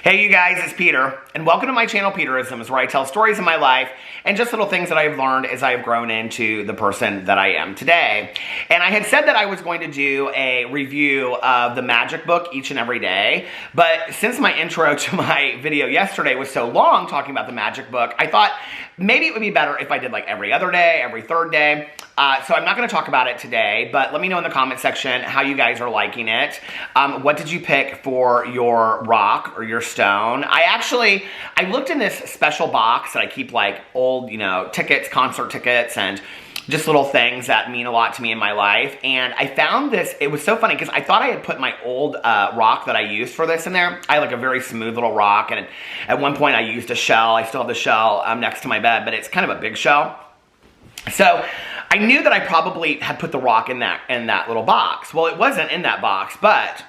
Hey you guys, it's Peter, and welcome to my channel Peterisms, where I tell stories of my life and just little things that I've learned as I have grown into the person that I am today. And I had said that I was going to do a review of the magic book each and every day, but since my intro to my video yesterday was so long talking about the magic book, I thought maybe it would be better if I did like every other day, every third day. So I'm not going to talk about it today, but let me know in the comment section how you guys are liking it. What did you pick for your rock or your stone? I looked in this special box that I keep like old, tickets, concert tickets, and just little things that mean a lot to me in my life. And I found this, it was so funny because I thought I had put my old rock that I used for this in there. I had like a very smooth little rock, and at one point I used a shell. I still have the shell next to my bed, but it's kind of a big shell. So I knew that I probably had put the rock in that little box. Well, it wasn't in that box, but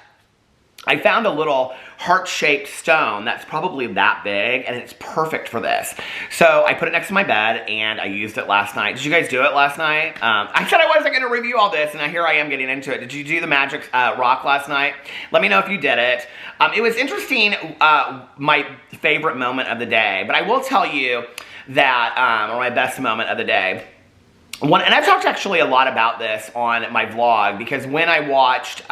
I found a little heart-shaped stone that's probably that big, and it's perfect for this. So I put it next to my bed, and I used it last night. Did you guys do it last night? I said I wasn't going to review all this, and now here I am getting into it. Did you do the magic rock last night? Let me know if you did it. It was interesting, my favorite moment of the day, but I will tell you that, or my best moment of the day. And I've talked actually a lot about this on my vlog, because when I watched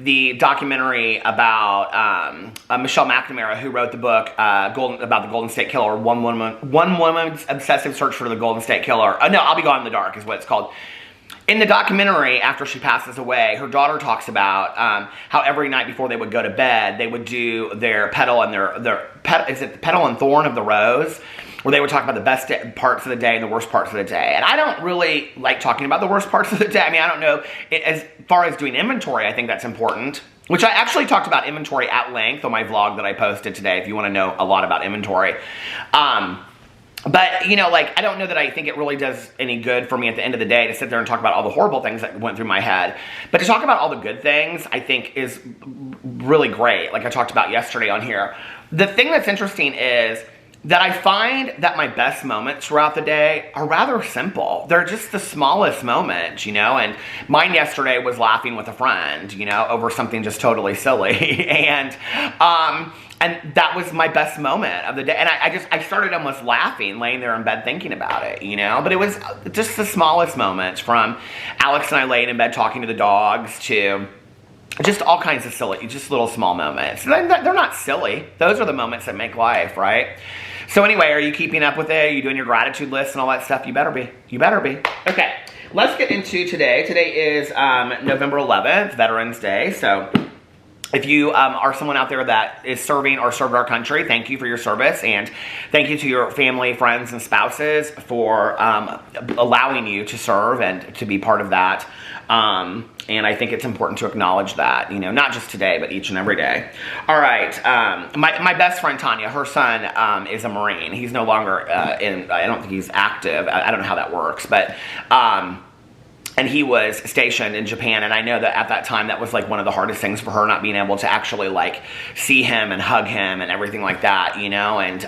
the documentary about Michelle McNamara, who wrote the book about the Golden State Killer, One Woman's Obsessive Search for the Golden State Killer. No, I'll Be Gone in the Dark is what it's called. In the documentary, after she passes away, her daughter talks about how every night before they would go to bed, they would do their petal and is it the petal and thorn of the rose, where they would talk about the best parts of the day and the worst parts of the day. And I don't really like talking about the worst parts of the day. I mean, I don't know. As far as doing inventory, I think that's important, which I actually talked about inventory at length on my vlog that I posted today, if you want to know a lot about inventory. But, I don't know that I think it really does any good for me at the end of the day to sit there and talk about all the horrible things that went through my head. But to talk about all the good things, I think is really great, like I talked about yesterday on here. The thing that's interesting is that I find that my best moments throughout the day are rather simple. They're just the smallest moments, and mine yesterday was laughing with a friend, over something just totally silly. And that was my best moment of the day. And I started almost laughing, laying there in bed thinking about it, But it was just the smallest moments, from Alex and I laying in bed talking to the dogs to just all kinds of silly, just little small moments. They're not silly. Those are the moments that make life, right? So anyway, are you keeping up with it? Are you doing your gratitude list and all that stuff? You better be. You better be. Okay, let's get into today. Today is November 11th, Veterans Day. So if you are someone out there that is serving or served our country, thank you for your service, and thank you to your family, friends, and spouses for allowing you to serve and to be part of that. And I think it's important to acknowledge that, not just today, but each and every day. All right, my best friend Tanya, her son is a Marine. He's no longer I don't think he's active. I don't know how that works, but and he was stationed in Japan, and I know that at that time that was like one of the hardest things for her, not being able to actually like see him and hug him and everything like that, and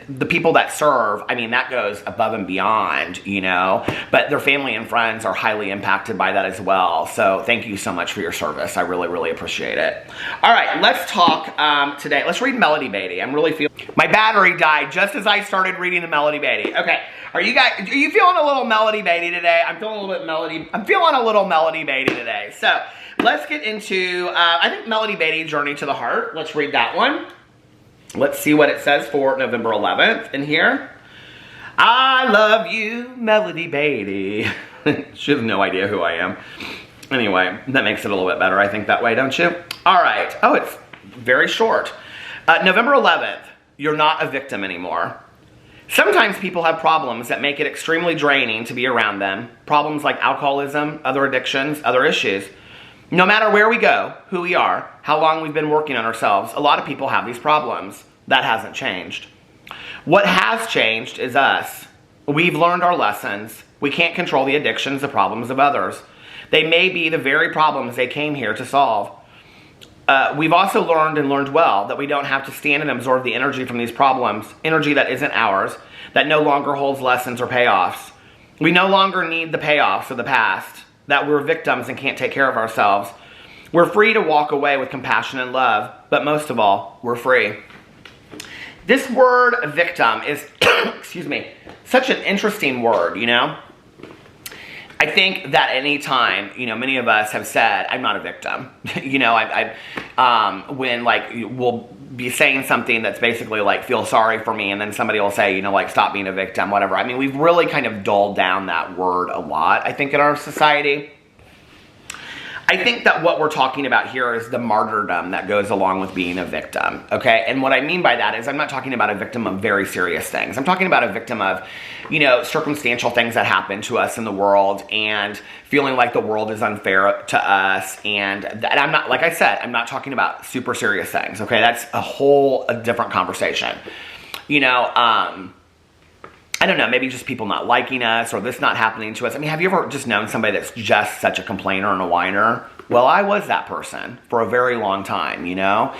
the people that serve, I mean, that goes above and beyond, but their family and friends are highly impacted by that as well. So thank you so much for your service. I really, really appreciate it. All right, let's talk today. Let's read Melody Beattie. I'm really feeling, my battery died just as I started reading the Melody Beattie. Okay, are you feeling a little Melody Beattie today? I'm feeling a little Melody Beattie today. So let's get into, I think, Melody Beattie, Journey to the Heart. Let's read that one. Let's see what it says for November 11th in here. I love you, Melody Beattie. She has no idea who I am. Anyway, that makes it a little bit better, I think, that way, don't you? All right. Oh, it's very short. November 11th, you're not a victim anymore. Sometimes people have problems that make it extremely draining to be around them. Problems like alcoholism, other addictions, other issues. No matter where we go, who we are, how long we've been working on ourselves, a lot of people have these problems. That hasn't changed. What has changed is us. We've learned our lessons. We can't control the addictions, the problems of others. They may be the very problems they came here to solve. We've also learned well that we don't have to stand and absorb the energy from these problems, energy that isn't ours, that no longer holds lessons or payoffs. We no longer need the payoffs of the past, that we're victims and can't take care of ourselves. We're free to walk away with compassion and love, but most of all, we're free. This word victim is, excuse me, such an interesting word, you know? I think that any time, you know, many of us have said, I'm not a victim. You know, when like we'll be saying something that's basically like, feel sorry for me, and then somebody will say, you know, like, stop being a victim, whatever. I mean, we've really kind of dulled down that word a lot, I think, in our society. I think that what we're talking about here is the martyrdom that goes along with being a victim, okay? And what I mean by that is I'm not talking about a victim of very serious things. I'm talking about a victim of, you know, circumstantial things that happen to us in the world and feeling like the world is unfair to us. And I'm not, like I said, I'm not talking about super serious things, okay? That's a different conversation. You know, I don't know, maybe just people not liking us or this not happening to us. I mean, have you ever just known somebody that's just such a complainer and a whiner? Well, I was that person for a very long time, you know?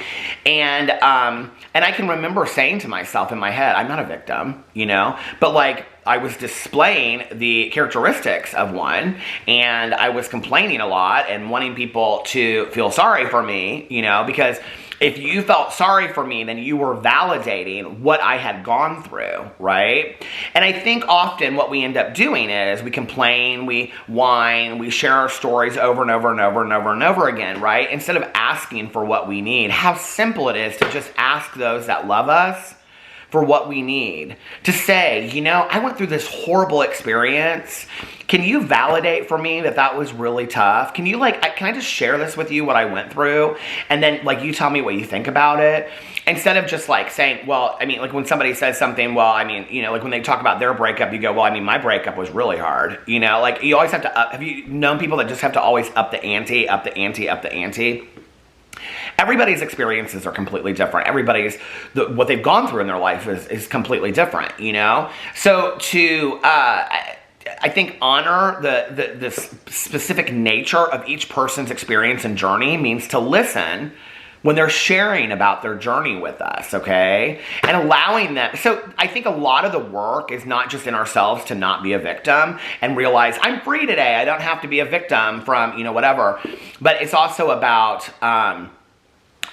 And I can remember saying to myself in my head, I'm not a victim, you know? But like, I was displaying the characteristics of one, and I was complaining a lot and wanting people to feel sorry for me, you know, because if you felt sorry for me, then you were validating what I had gone through, right? And I think often what we end up doing is we complain, we whine, we share our stories over and over and over and over and over again, right? Instead of asking for what we need. How simple it is to just ask those that love us for what we need. To say, you know, I went through this horrible experience. Can you validate for me that that was really tough? Can you can I just share this with you, what I went through? And then like, you tell me what you think about it. Instead of just like saying, well, I mean, like when somebody says something, well, I mean, you know, like when they talk about their breakup, you go, well, I mean, my breakup was really hard. You know, like you always have to have you known people that just have to always up the ante, up the ante, up the ante? Everybody's experiences are completely different. Everybody's, what they've gone through in their life is completely different, you know? So to, I think, honor the specific nature of each person's experience and journey means to listen when they're sharing about their journey with us, okay? And allowing them. So I think a lot of the work is not just in ourselves to not be a victim and realize, I'm free today, I don't have to be a victim from, you know, whatever. But it's also about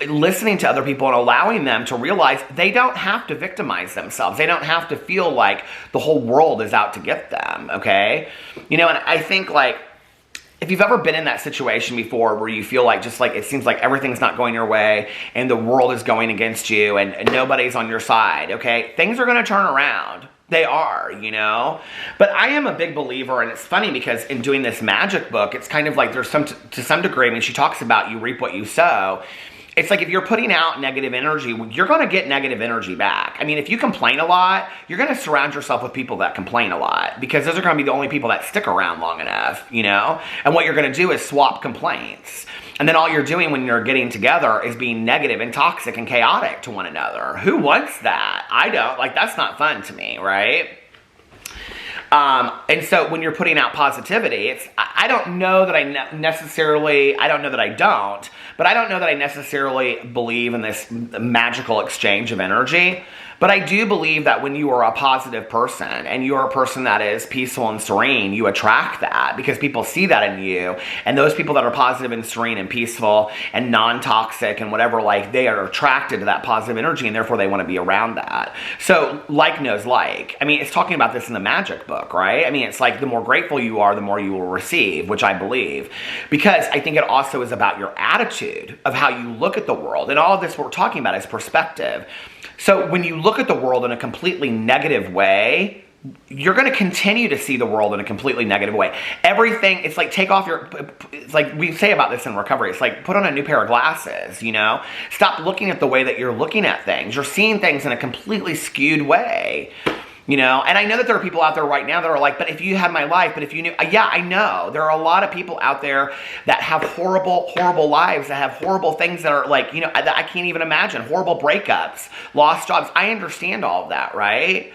listening to other people and allowing them to realize they don't have to victimize themselves. They don't have to feel like the whole world is out to get them, okay? You know, and I think like, if you've ever been in that situation before where you feel like just like it seems like everything's not going your way and the world is going against you and nobody's on your side, okay? Things are going to turn around. They are, you know? But I am a big believer, and it's funny because in doing this magic book, it's kind of like there's to some degree, I mean, she talks about you reap what you sow. It's like if you're putting out negative energy, you're going to get negative energy back. I mean, if you complain a lot, you're going to surround yourself with people that complain a lot because those are going to be the only people that stick around long enough, you know? And what you're going to do is swap complaints. And then all you're doing when you're getting together is being negative and toxic and chaotic to one another. Who wants that? I don't. Like, that's not fun to me, right? And so when you're putting out positivity, I don't know that I don't know that I necessarily believe in this magical exchange of energy. But I do believe that when you are a positive person and you're a person that is peaceful and serene, you attract that because people see that in you. And those people that are positive and serene and peaceful and non-toxic and whatever, like, they are attracted to that positive energy and therefore they want to be around that. So like knows like. I mean, it's talking about this in the magic book, right? I mean, it's like the more grateful you are, the more you will receive, which I believe. Because I think it also is about your attitude of how you look at the world. And all of this we're talking about is perspective. So when you look at the world in a completely negative way, you're going to continue to see the world in a completely negative way. Everything, it's like it's like we say about this in recovery, it's like put on a new pair of glasses, you know? Stop looking at the way that you're looking at things. You're seeing things in a completely skewed way. You know, and I know that there are people out there right now that are like, but if you had my life, but if you knew, yeah, I know. There are a lot of people out there that have horrible, horrible lives, that have horrible things that are like, you know, that I can't even imagine. Horrible breakups, lost jobs. I understand all of that, right?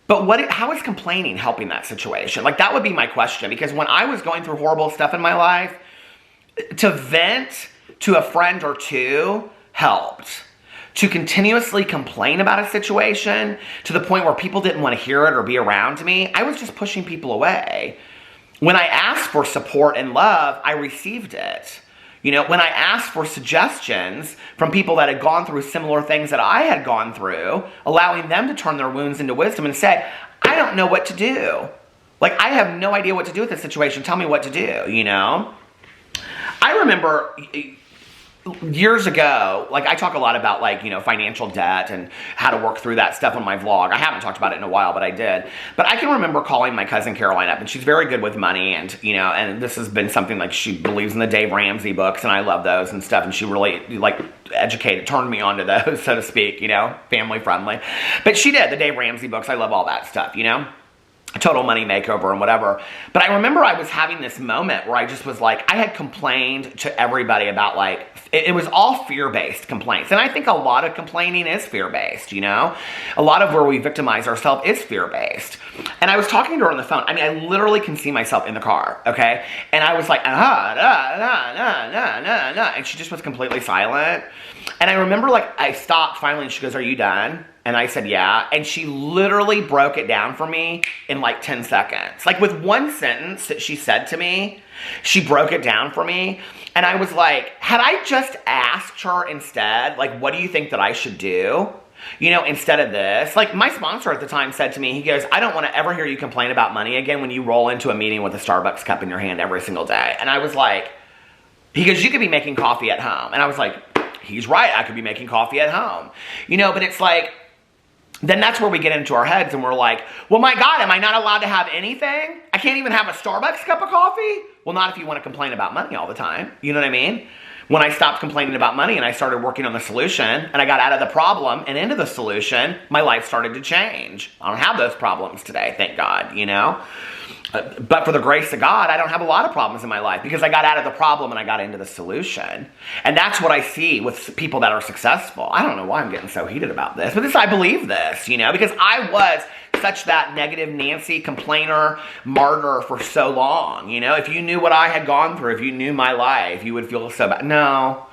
But how is complaining helping that situation? Like, that would be my question. Because when I was going through horrible stuff in my life, to vent to a friend or two helped. To continuously complain about a situation to the point where people didn't want to hear it or be around me, I was just pushing people away. When I asked for support and love, I received it. You know, when I asked for suggestions from people that had gone through similar things that I had gone through, allowing them to turn their wounds into wisdom and say, I don't know what to do. Like, I have no idea what to do with this situation. Tell me what to do, you know? I remember years ago, like, I talk a lot about, like, you know, financial debt and how to work through that stuff on my vlog. I haven't talked about it in a while, but I did. But I can remember calling my cousin Caroline up, and she's very good with money, and, you know, and this has been something, like, she believes in the Dave Ramsey books, and I love those and stuff, and she really, like, turned me on to those, so to speak, you know, family friendly. But she did, the Dave Ramsey books, I love all that stuff, you know? Total Money Makeover and whatever. But I remember I was having this moment where I just was like, I had complained to everybody about, like, it was all fear-based complaints. And I think a lot of complaining is fear-based, you know? A lot of where we victimize ourselves is fear-based. And I was talking to her on the phone. I mean, I literally can see myself in the car, okay? And I was like, and she just was completely silent. And I remember, like, I stopped finally, and she goes, are you done? And I said, yeah. And she literally broke it down for me in like 10 seconds. Like, with one sentence that she said to me, she broke it down for me. And I was like, had I just asked her instead, like, what do you think that I should do? You know, instead of this. Like, my sponsor at the time said to me, he goes, I don't want to ever hear you complain about money again when you roll into a meeting with a Starbucks cup in your hand every single day. And I was like, he goes, you could be making coffee at home. And I was like, he's right, I could be making coffee at home. You know, but it's like, then that's where we get into our heads and we're like, well, my God, am I not allowed to have anything? I can't even have a Starbucks cup of coffee? Well, not if you want to complain about money all the time. You know what I mean? When I stopped complaining about money and I started working on the solution and I got out of the problem and into the solution, my life started to change. I don't have those problems today, thank God, you know? But for the grace of God, I don't have a lot of problems in my life because I got out of the problem and I got into the solution. And that's what I see with people that are successful. I don't know why I'm getting so heated about this, but I believe this, you know, because I was such that negative Nancy complainer martyr for so long, you know. If you knew what I had gone through, if you knew my life, you would feel so bad. No.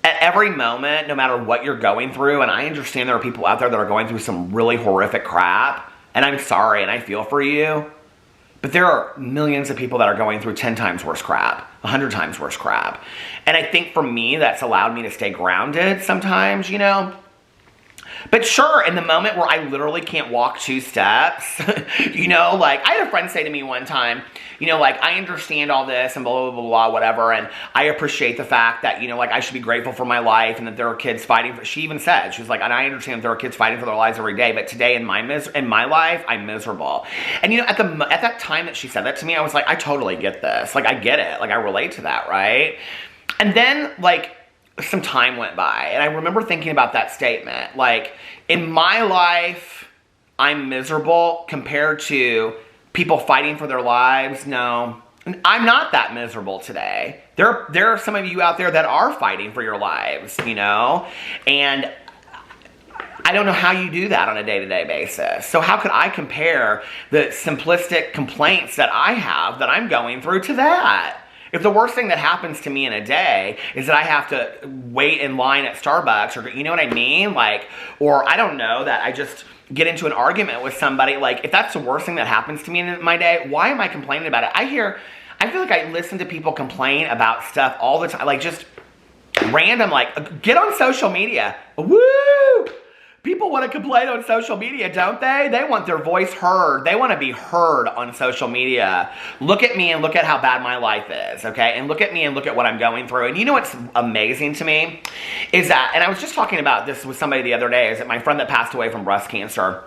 At every moment, no matter what you're going through, and I understand there are people out there that are going through some really horrific crap, and I'm sorry and I feel for you. But there are millions of people that are going through 10 times worse crap, 100 times worse crap. And I think for me, that's allowed me to stay grounded sometimes, you know. But sure, in the moment where I literally can't walk 2 steps, you know, like, I had a friend say to me one time, you know, like, I understand all this and blah, blah, blah, blah, whatever, and I appreciate the fact that, you know, like, I should be grateful for my life and that there are kids fighting for, she even said, she was like, and I understand that there are kids fighting for their lives every day, but today in my life, I'm miserable. And, you know, at that time that she said that to me, I was like, I totally get this. Like, I get it. Like, I relate to that, right? And then, like, some time went by, and I remember thinking about that statement. Like, in my life, I'm miserable compared to people fighting for their lives. No, I'm not that miserable today. There are some of you out there that are fighting for your lives, you know, and I don't know how you do that on a day-to-day basis. So how could I compare the simplistic complaints that I have that I'm going through to that? If the worst thing that happens to me in a day is that I have to wait in line at Starbucks, or, you know what I mean? Like, or I don't know, that I just get into an argument with somebody, like, if that's the worst thing that happens to me in my day, why am I complaining about it? I feel like I listen to people complain about stuff all the time, like, just random, like, get on social media. Woo! People want to complain on social media, don't they? They want their voice heard. They want to be heard on social media. Look at me and look at how bad my life is, okay? And look at me and look at what I'm going through. And you know what's amazing to me? Is that, and I was just talking about this with somebody the other day, is that my friend that passed away from breast cancer,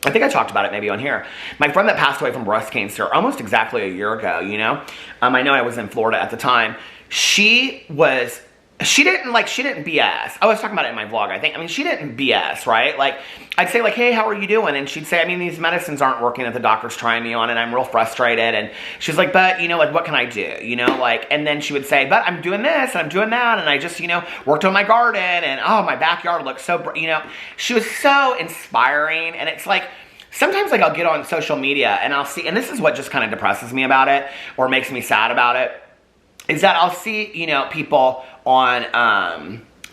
I think I talked about it maybe on here. My friend that passed away from breast cancer almost exactly a year ago, you know? I know I was in Florida at the time. She didn't BS. I was talking about it in my vlog, I think. I mean, she didn't BS, right? Like, I'd say, like, hey, how are you doing? And she'd say, I mean, these medicines aren't working that the doctor's trying me on, and I'm real frustrated. And she's like, but, you know, like, what can I do? You know, like, and then she would say, but I'm doing this, and I'm doing that, and I just, you know, worked on my garden, and, oh, my backyard looks so, you know. She was so inspiring, and it's like, sometimes, like, I'll get on social media, and I'll see, and this is what just kind of depresses me about it, or makes me sad about it, is that I'll see, you know, people on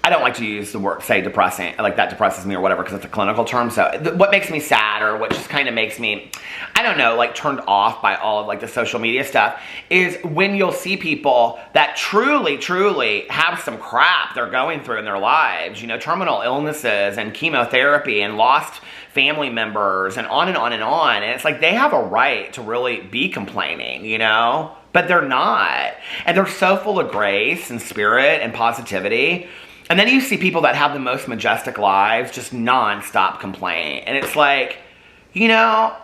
I don't like to use the word, say depressing, like that depresses me or whatever, because it's a clinical term. So what makes me sad, or what just kind of makes me, I don't know, like turned off by all of like the social media stuff, is when you'll see people that truly, truly have some crap they're going through in their lives, you know, terminal illnesses and chemotherapy and lost family members and on and on and on. And it's like they have a right to really be complaining, you know, but they're not. And they're so full of grace and spirit and positivity. And then you see people that have the most majestic lives just non-stop complain. And it's like, you know,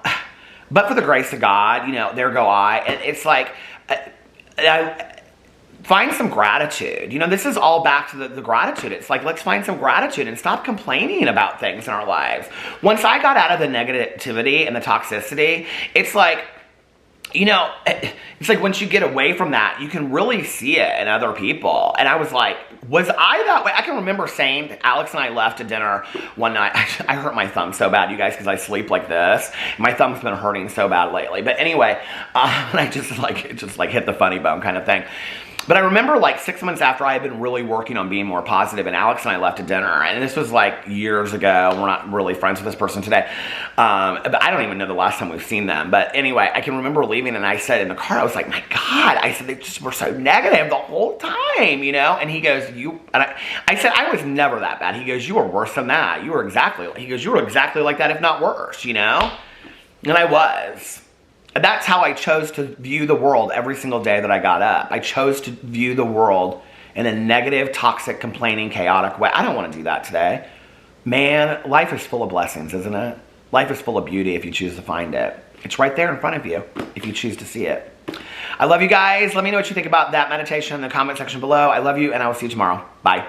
but for the grace of God, you know, there go I. And it's like, find some gratitude. You know, this is all back to the gratitude. It's like, let's find some gratitude and stop complaining about things in our lives. Once I got out of the negativity and the toxicity, it's like, you know, it's like once you get away from that, you can really see it in other people. And I was like, was I that way? I can remember saying, Alex and I left to dinner one night. I hurt my thumb so bad, you guys, because I sleep like this. My thumb's been hurting so bad lately. But anyway, and I just like hit the funny bone kind of thing. But I remember like 6 months after I had been really working on being more positive, and Alex and I left to dinner, and this was like years ago. We're not really friends with this person today. But I don't even know the last time we've seen them. But anyway, I can remember leaving, and I said in the car, I was like, my God, I said, they just were so negative the whole time, you know? And he goes, I said, I was never that bad. He goes, you were worse than that. You were exactly like that, if not worse, you know? And I was. That's how I chose to view the world every single day that I got up. I chose to view the world in a negative, toxic, complaining, chaotic way. I don't want to do that today. Man, life is full of blessings, isn't it? Life is full of beauty if you choose to find it. It's right there in front of you if you choose to see it. I love you guys. Let me know what you think about that meditation in the comment section below. I love you, and I will see you tomorrow. Bye.